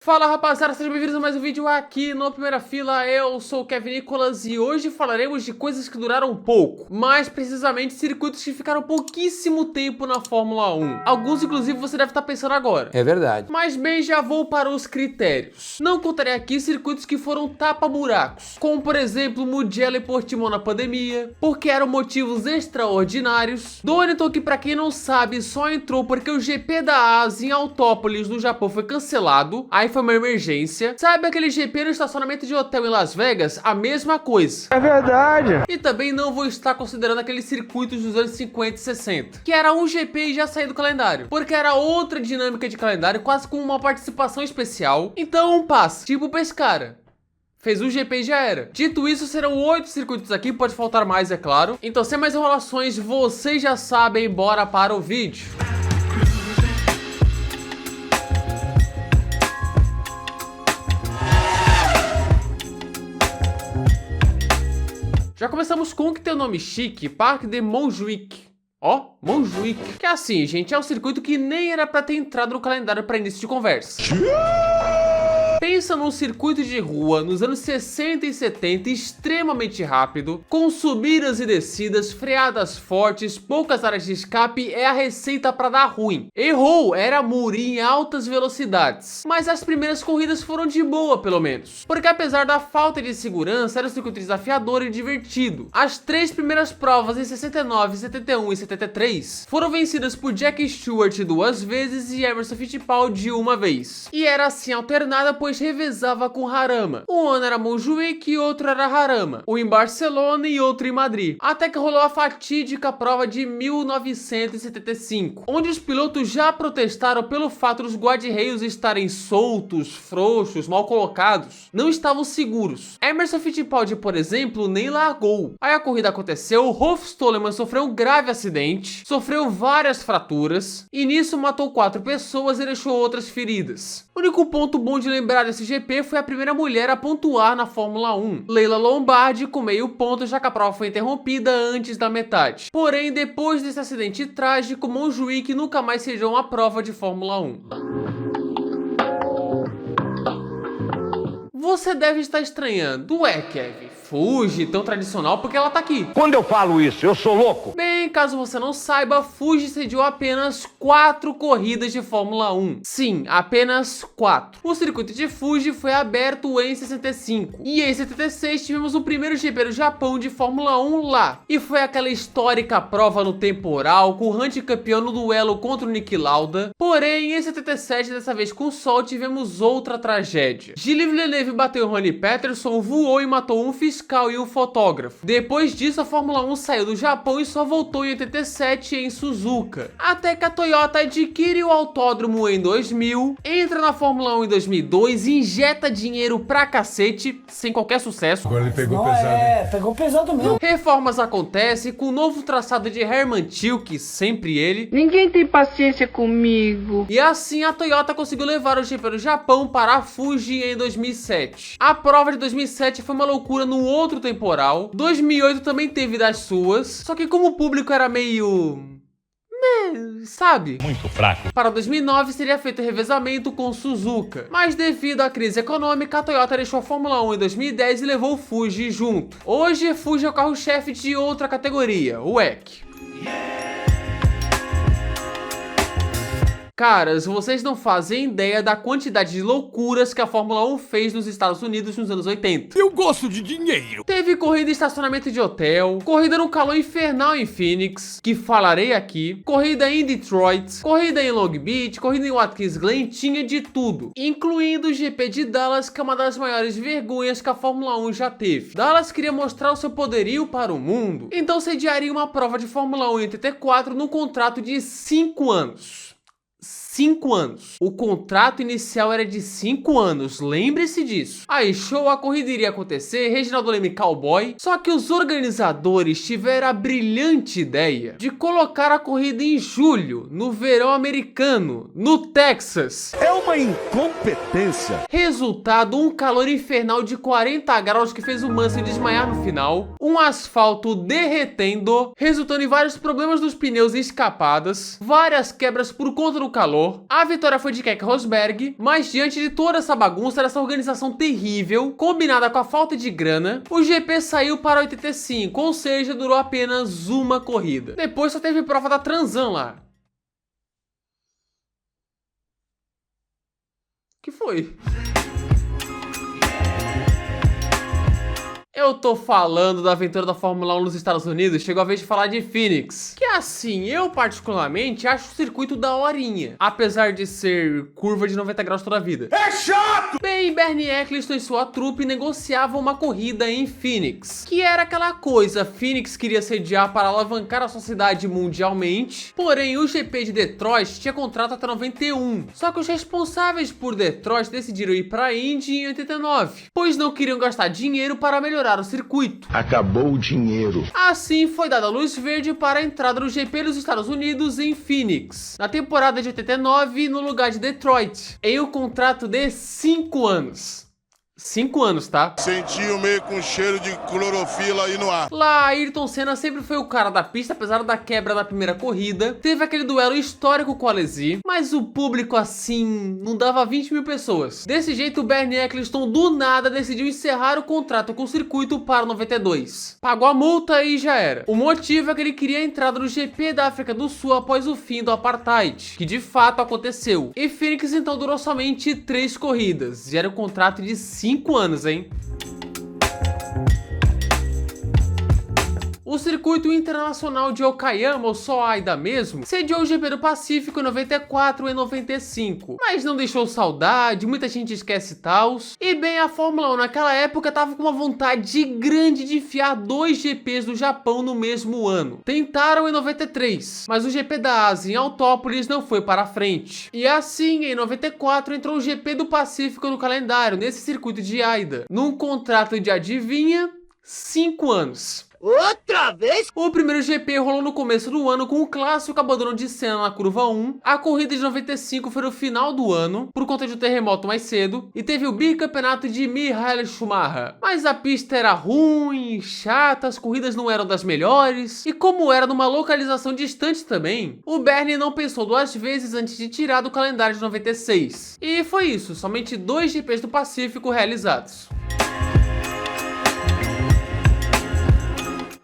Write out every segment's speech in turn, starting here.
Fala rapaziada, sejam bem-vindos a mais um vídeo aqui no Primeira Fila. Eu sou o Kevin Nicolas e hoje falaremos de coisas que duraram pouco, mais precisamente circuitos que ficaram pouquíssimo tempo na Fórmula 1. Alguns inclusive você deve estar pensando agora. É verdade. Mas bem, já vou para os critérios. Não contarei aqui circuitos que foram tapa-buracos, como por exemplo Mugello e Portimão na pandemia, porque eram motivos extraordinários. Donington, que pra quem não sabe só entrou porque o GP da Ásia em Autópolis no Japão foi cancelado, aí foi uma emergência. Sabe aquele GP no estacionamento de hotel em Las Vegas? A mesma coisa. É verdade. E também não vou estar considerando aqueles circuitos dos anos 50 e 60, que era um GP e já saiu do calendário, porque era outra dinâmica de calendário, quase com uma participação especial. Então um passe, tipo Pescara. Fez um GP e já era. Dito isso, serão 8 circuitos aqui, pode faltar mais, é claro. Então sem mais enrolações, vocês já sabem, bora para o vídeo. Já começamos com o que tem o nome chique, Parc de Montjuic. Ó, Montjuic. Que é assim, gente, é um circuito que nem era pra ter entrado no calendário para início de conversa. Pensa num circuito de rua nos anos 60 e 70 extremamente rápido, com subidas e descidas, freadas fortes, poucas áreas de escape, é a receita para dar ruim. Errou, era muro em altas velocidades. Mas as primeiras corridas foram de boa, pelo menos. Porque apesar da falta de segurança, era um circuito desafiador e divertido. As 3 primeiras provas em 69, 71 e 73 foram vencidas por Jack Stewart 2 vezes e Emerson Fittipaldi 1 vez. E era assim alternada, pois revezava com Jarama. Um ano era Montjuic e outro era Jarama. Um em Barcelona e outro em Madrid. Até que rolou a fatídica prova de 1975, onde os pilotos já protestaram pelo fato dos guarda-reios estarem soltos, frouxos, mal colocados. Não estavam seguros. Emerson Fittipaldi, por exemplo, nem largou. Aí a corrida aconteceu, Rolf Stollemann sofreu um grave acidente, sofreu várias fraturas, e nisso matou 4 pessoas e deixou outras feridas. O único ponto bom de lembrar desse GP foi a primeira mulher a pontuar na Fórmula 1, Leila Lombardi, com meio ponto, já que a prova foi interrompida antes da metade. Porém, depois desse acidente trágico, Montjuic nunca mais seria uma prova de Fórmula 1. Você deve estar estranhando, ué, Kevin, Fuji, tão tradicional, porque ela tá aqui. Quando eu falo isso, eu sou louco? Bem, caso você não saiba, Fuji sediou apenas 4 corridas de Fórmula 1. Sim, apenas 4. O circuito de Fuji foi aberto em 65. E em 76 tivemos o primeiro GP do Japão de Fórmula 1 lá. E foi aquela histórica prova no temporal, com o Hunt campeão no duelo contra o Niki Lauda. Porém, em 77, dessa vez com sol, tivemos outra tragédia. Gilles Villeneuve bateu o Ronnie Peterson, voou e matou um fiscal e um fotógrafo. Depois disso, a Fórmula 1 saiu do Japão e só voltou em 87 em Suzuka. Até que a Toyota adquire o autódromo em 2000, entra na Fórmula 1 em 2002, injeta dinheiro pra cacete, sem qualquer sucesso. Agora ele pegou pesado. Pegou pesado mesmo. Reformas acontecem com o novo traçado de Hermann Tilke, sempre ele. Ninguém tem paciência comigo. E assim a Toyota conseguiu levar o GP do Japão para a Fuji em 2007. A prova de 2007 foi uma loucura no outro temporal. 2008 também teve das suas, só que como o público era meio... sabe? Muito fraco. Para 2009 seria feito revezamento com Suzuka, mas devido à crise econômica, a Toyota deixou a Fórmula 1 em 2010 e levou o Fuji junto. Hoje, Fuji é o carro-chefe de outra categoria, o WEC. Caras, vocês não fazem ideia da quantidade de loucuras que a Fórmula 1 fez nos Estados Unidos nos anos 80. Eu gosto de dinheiro. Teve corrida em estacionamento de hotel, corrida no calor infernal em Phoenix, que falarei aqui, corrida em Detroit, corrida em Long Beach, corrida em Watkins Glen, tinha de tudo, incluindo o GP de Dallas, que é uma das maiores vergonhas que a Fórmula 1 já teve. Dallas queria mostrar o seu poderio para o mundo, então sediaria uma prova de Fórmula 1 em 84 num contrato de 5 anos. 5 anos. O contrato inicial era de 5 anos, lembre-se disso. Aí, show, a corrida iria acontecer, Reginaldo Leme cowboy, só que os organizadores tiveram a brilhante ideia de colocar a corrida em julho, no verão americano, no Texas. É uma incompetência. Resultado, um calor infernal de 40 graus que fez o Mansell desmaiar no final, um asfalto derretendo, resultando em vários problemas dos pneus e escapadas, várias quebras por conta do calor, vencedor. A vitória foi de Keke Rosberg, mas diante de toda essa bagunça, dessa organização terrível, combinada com a falta de grana, o GP saiu para 85, ou seja, durou apenas uma corrida. Depois só teve prova da Transan lá. O que foi? Eu tô falando da aventura da Fórmula 1 nos Estados Unidos, chegou a vez de falar de Phoenix. Que assim, eu particularmente acho o circuito daorinha, apesar de ser curva de 90 graus toda a vida. É chato! Bem, Bernie Eccleston e sua trupe negociavam uma corrida em Phoenix, que era aquela coisa, Phoenix queria sediar para alavancar a sua cidade mundialmente, porém o GP de Detroit tinha contrato até 91, só que os responsáveis por Detroit decidiram ir para a Indy em 89, pois não queriam gastar dinheiro para melhorar o circuito. Acabou o dinheiro. Assim foi dada a luz verde para a entrada do GP dos Estados Unidos em Phoenix, na temporada de 89 no lugar de Detroit, em um contrato de 5 anos. 5 anos, tá? Sentiu meio com cheiro de clorofila aí no ar. Lá, Ayrton Senna sempre foi o cara da pista, apesar da quebra da primeira corrida. Teve aquele duelo histórico com o Alesi, mas o público, assim, não dava 20 mil pessoas. Desse jeito, o Bernie Eccleston, do nada, decidiu encerrar o contrato com o circuito para 92. Pagou a multa e já era. O motivo é que ele queria a entrada no GP da África do Sul após o fim do Apartheid, que de fato aconteceu. E Phoenix, então, durou somente 3 corridas, e era um contrato de 5 anos, hein? O circuito internacional de Okayama, ou só AIDA mesmo, sediou o GP do Pacífico em 94 e 95, mas não deixou saudade, muita gente esquece tals. E bem, a Fórmula 1 naquela época tava com uma vontade grande de enfiar 2 GPs do Japão no mesmo ano. Tentaram em 93, mas o GP da Ásia em Autópolis não foi para frente. E assim, em 94, entrou o GP do Pacífico no calendário, nesse circuito de AIDA, num contrato de, adivinha, 5 anos. Outra vez? O primeiro GP rolou no começo do ano com o clássico abandono de Senna na curva 1. A corrida de 95 foi no final do ano, por conta de um terremoto mais cedo, e teve o bicampeonato de Michael Schumacher. Mas a pista era ruim, chata, as corridas não eram das melhores, e como era numa localização distante também, o Bernie não pensou 2 vezes antes de tirar do calendário de 96. E foi isso, somente 2 GPs do Pacífico realizados.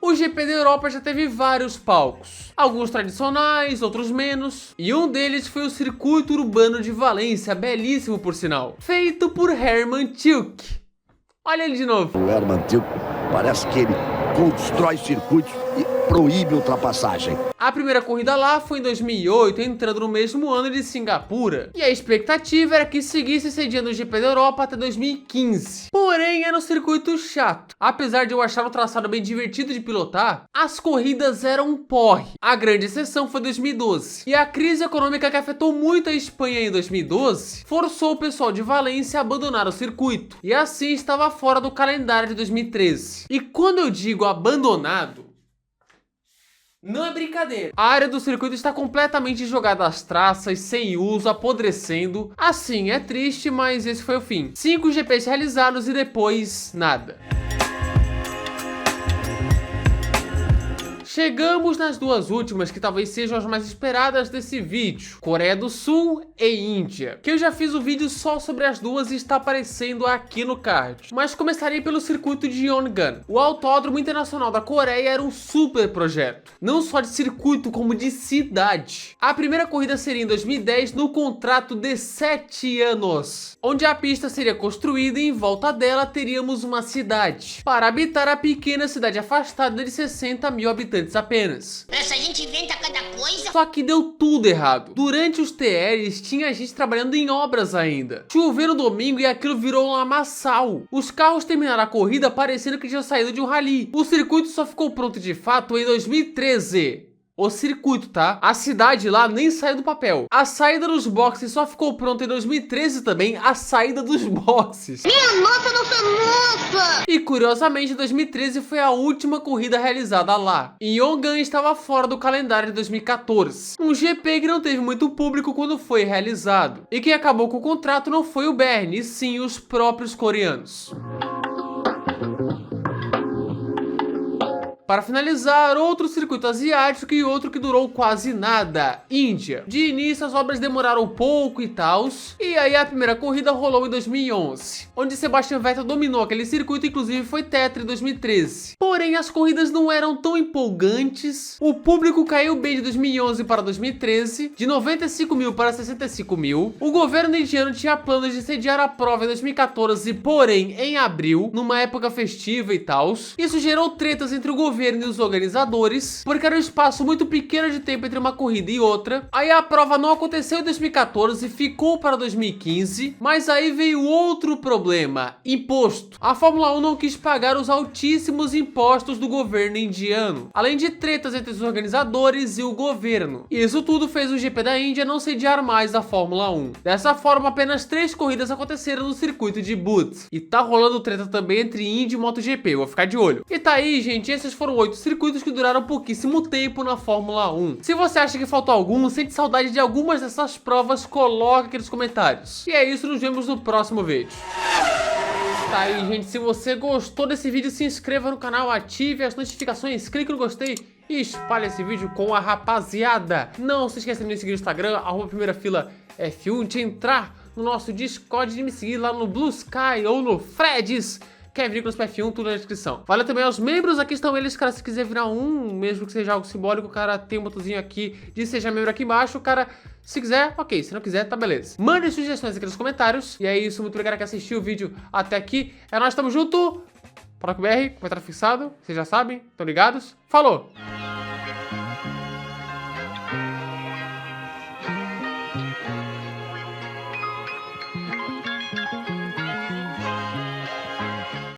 O GP da Europa já teve vários palcos, alguns tradicionais, outros menos, e um deles foi o circuito urbano de Valência, belíssimo por sinal, feito por Hermann Tilke. Olha ele de novo. O Hermann Tilke parece que ele constrói circuitos e proíbe ultrapassagem. A primeira corrida lá foi em 2008, entrando no mesmo ano de Singapura. E a expectativa era que seguisse sediando o GP da Europa até 2015. Porém, era um circuito chato. Apesar de eu achar o traçado bem divertido de pilotar, as corridas eram um porre. A grande exceção foi 2012. E a crise econômica que afetou muito a Espanha em 2012 forçou o pessoal de Valência a abandonar o circuito. E assim estava fora do calendário de 2013. E quando eu digo abandonado, não é brincadeira. A área do circuito está completamente jogada às traças, sem uso, apodrecendo. Assim, é triste, mas esse foi o fim. 5 GPs realizados e depois nada. Chegamos nas 2 últimas, que talvez sejam as mais esperadas desse vídeo, Coreia do Sul e Índia, que eu já fiz o vídeo só sobre as duas e está aparecendo aqui no card. Mas começarei pelo circuito de Yongan. O Autódromo Internacional da Coreia era um super projeto, não só de circuito como de cidade. A primeira corrida seria em 2010 no contrato de 7 anos, onde a pista seria construída e em volta dela teríamos uma cidade, para habitar a pequena cidade afastada de 60 mil habitantes apenas. Essa gente inventa cada coisa. Só que deu tudo errado. Durante os TRs tinha gente trabalhando em obras ainda. Choveu no domingo e aquilo virou um lamaçal. Os carros terminaram a corrida parecendo que tinham saído de um rally. O circuito só ficou pronto de fato em 2013. O circuito, tá? A cidade lá nem saiu do papel. A saída dos boxes só ficou pronta em 2013 também, a saída dos boxes. Minha nossa, nossa, nossa! E curiosamente, 2013 foi a última corrida realizada lá. E Yongan estava fora do calendário de 2014. Um GP que não teve muito público quando foi realizado. E quem acabou com o contrato não foi o Bernie, e sim os próprios coreanos. Para finalizar, outro circuito asiático e outro que durou quase nada, Índia. De início as obras demoraram pouco e tal, e aí a primeira corrida rolou em 2011, onde Sebastian Vettel dominou aquele circuito, inclusive foi tetra em 2013. Porém, as corridas não eram tão empolgantes, o público caiu bem de 2011 para 2013, de 95 mil para 65 mil, o governo indiano tinha planos de sediar a prova em 2014, porém em abril, numa época festiva e tal. Isso gerou tretas entre o governo e os organizadores, porque era um espaço muito pequeno de tempo entre uma corrida e outra. Aí a prova não aconteceu em 2014, ficou para 2015, mas aí veio outro problema: imposto. A Fórmula 1 não quis pagar os altíssimos impostos do governo indiano, além de tretas entre os organizadores e o governo. Isso tudo fez o GP da Índia não sediar mais a Fórmula 1. Dessa forma, apenas 3 corridas aconteceram no circuito de Bud. E tá rolando treta também entre Indy e MotoGP, eu vou ficar de olho. E tá aí, gente, esses foram 8 circuitos que duraram pouquíssimo tempo na Fórmula 1. Se você acha que faltou algum, sente saudade de algumas dessas provas, coloca aqui nos comentários. E é isso, nos vemos no próximo vídeo. Tá aí, gente, se você gostou desse vídeo, se inscreva no canal, ative as notificações, clique no gostei e espalhe esse vídeo com a rapaziada. Não se esqueça de me seguir no Instagram, @primeirafilaf1, de entrar no nosso Discord, de me seguir lá no Blue Sky ou no Freds, que é Vínculos PF1, tudo na descrição. Valeu também aos membros, aqui estão eles, cara, se quiser virar um, mesmo que seja algo simbólico, cara, tem um botãozinho aqui de seja membro aqui embaixo, cara, se quiser, ok, se não quiser, tá beleza. Mande sugestões aqui nos comentários, e é isso, muito obrigado que assistiu o vídeo até aqui, é nóis, tamo junto, ProCBR, comentário fixado, vocês já sabem, estão ligados, falou!